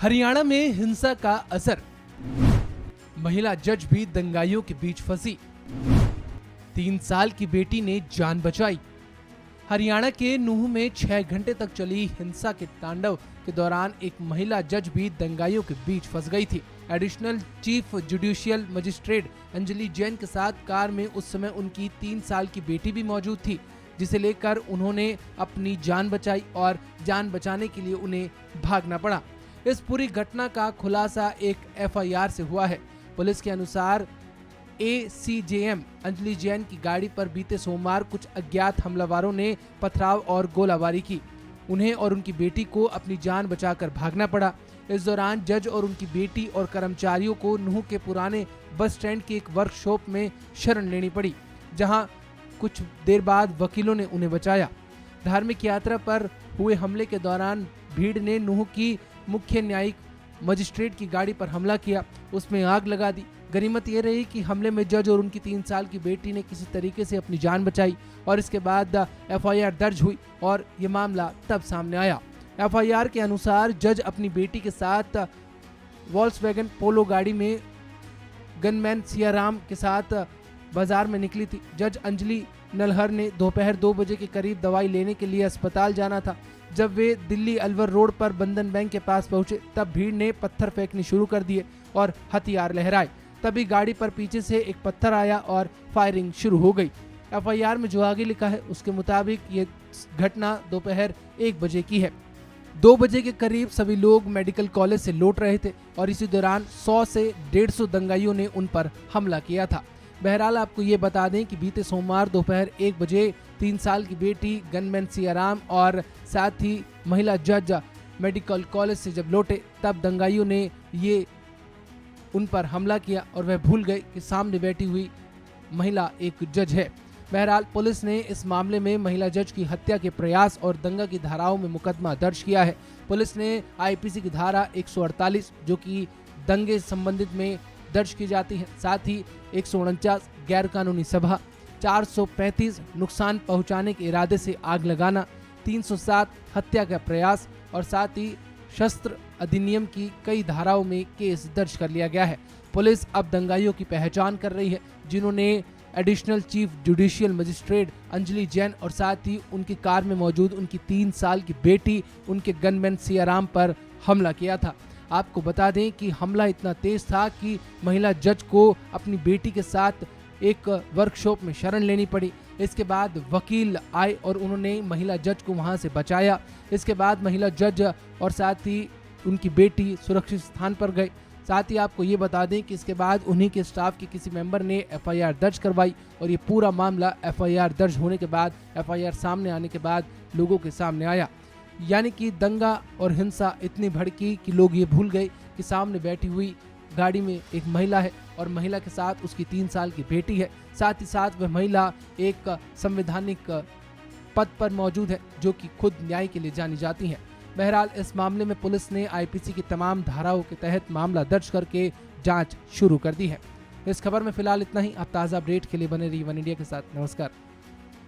हरियाणा में हिंसा का असर, महिला जज भी दंगाइयों के बीच फंसी, 3 साल की बेटी ने जान बचाई। हरियाणा के नूंह में 6 घंटे तक चली हिंसा के तांडव के दौरान एक महिला जज भी दंगाइयों के बीच फंस गई थी। Additional chief judicial magistrate Anjali Jain के साथ कार में उस समय उनकी 3 साल की बेटी भी मौजूद थी, जिसे लेकर उन्होंने अपनी जान बचाई और जान बचाने के लिए उन्हें भागना पड़ा। इस पूरी घटना का खुलासा एक एफआईआर से हुआ है। पुलिस के अनुसार एसीजेएम अंजलि जैन की गाड़ी पर बीते सोमवार कुछ अज्ञात हमलावरों ने पथराव और गोलाबारी की। उन्हें और उनकी बेटी को अपनी जान बचाकर भागना पड़ा। इस दौरान जज और उनकी बेटी और कर्मचारियों को नूंह के पुराने बस स्टैंड की एक वर्कशॉप में शरण लेनी पड़ी, जहां कुछ देर बाद वकीलों ने उन्हें बचाया। धार्मिक यात्रा पर हुए हमले के दौरान भीड़ ने नूंह की मुख्य न्यायिक मजिस्ट्रेट की गाड़ी पर हमला किया, उसमें आग लगा दी। गनीमत ये रही कि हमले में जज और उनकी 3 साल की बेटी ने किसी तरीके से अपनी जान बचाई और इसके बाद एफआईआर दर्ज हुई और ये मामला तब सामने आया। एफआईआर के अनुसार जज अपनी बेटी के साथ वॉल्क्सवैगन पोलो गाड़ी में गनमैन सियाराम के साथ बाजार में निकली थी। जज अंजलि नल्हर ने दोपहर 2 बजे के करीब दवाई लेने के लिए अस्पताल जाना था। जब वे दिल्ली अलवर रोड पर बंधन बैंक के पास पहुंचे, तब भीड़ ने पत्थर फेंकने शुरू कर दिए और हथियार लहराए। तभी गाड़ी पर पीछे से एक पत्थर आया और फायरिंग शुरू हो गई। एफआईआर में जो आगे लिखा है उसके मुताबिक ये घटना दोपहर 1 बजे की है। 2 बजे के करीब सभी लोग मेडिकल कॉलेज से लौट रहे थे और इसी दौरान 100 से 150 दंगाइयों ने उन पर हमला किया था। बहरहाल आपको ये बता दें कि बीते सोमवार दोपहर 1 बजे 3 साल की बेटी गनमैन सियाराम और साथ ही महिला जज मेडिकल कॉलेज से जब लौटे, तब दंगाइयों ने ये उन पर हमला किया और वह भूल गए कि सामने बैठी हुई महिला एक जज है। बहरहाल पुलिस ने इस मामले में महिला जज की हत्या के प्रयास और दंगा की धाराओं में मुकदमा दर्ज किया है। पुलिस ने आईपीसी की धारा 148 जो कि दंगे संबंधित में दर्ज की जाती है, साथ ही 149 गैर कानूनी सभा, 435 नुकसान पहुंचाने के इरादे से आग लगाना, 307 हत्या का प्रयास और साथ ही शस्त्र अधिनियम की कई धाराओं में केस दर्ज कर लिया गया है। पुलिस अब दंगाइयों की पहचान कर रही है, जिन्होंने additional chief judicial magistrate Anjali Jain और साथ ही उनकी कार में मौजूद उनकी 3 साल की बेटी उनके गनमैन सियाराम पर हमला किया था। आपको बता दें कि हमला इतना तेज था कि महिला जज को अपनी बेटी के साथ एक वर्कशॉप में शरण लेनी पड़ी। इसके बाद वकील आए और उन्होंने महिला जज को वहां से बचाया। इसके बाद महिला जज और साथ ही उनकी बेटी सुरक्षित स्थान पर गए। साथ ही आपको ये बता दें कि इसके बाद उन्हीं के स्टाफ के किसी मेंबर ने एफआईआर दर्ज करवाई और ये पूरा मामला एफआईआर दर्ज होने के बाद, एफआईआर सामने आने के बाद लोगों के सामने आया। यानी कि दंगा और हिंसा इतनी भड़की कि लोग ये भूल गए कि सामने बैठी हुई गाड़ी में एक महिला है और महिला के साथ उसकी 3 साल की बेटी है। साथ ही साथ वह महिला एक संवैधानिक पद पर मौजूद है जो कि खुद न्याय के लिए जानी जाती हैं। बहरहाल इस मामले में पुलिस ने आईपीसी की तमाम धाराओं के तहत मामला दर्ज करके जांच शुरू कर दी है। इस खबर में फिलहाल इतना ही। आप ताज़ा अपडेट के लिए बने रहिए वन इंडिया के साथ। नमस्कार।